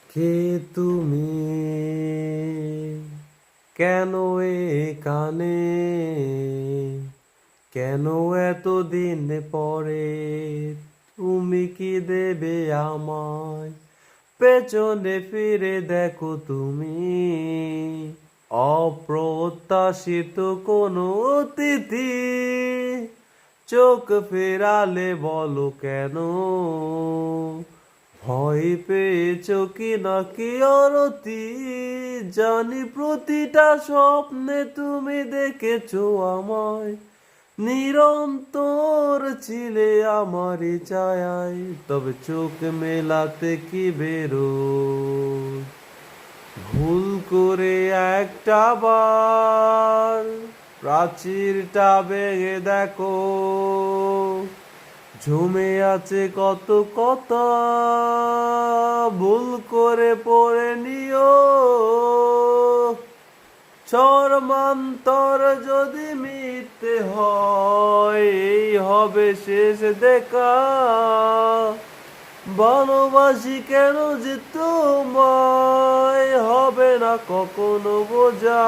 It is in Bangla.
কে তুমি, কেন এখানে, কেন এতদিন পরে তুমি কি দেবে আমায়? পেছনে ফিরে দেখো তুমি, অপ্রত্যাশিত কোনো অতিথি, চোখ ফেরালে বলো কেন? ভয় পেয়েছো কি নাকি অরতি? জানি প্রতিটা স্বপ্নে তুমি দেখেছো আমায়, নিরন্তর ছিলে আমারই ছায়ায়, তবে চোখ মেলাতে কি বেরোয়? ভুল করে একটা বার প্রাচীরটা ভেঙে দেখো, জমে আছে কত কথা, ভুল করে পড়ে নিও। চরমান্তর যদি মিথ্যে হয়, এই হবে শেষ দেখা। ভালোবাসি কেন যে তোমায়, হবে না কখনো বোঝা।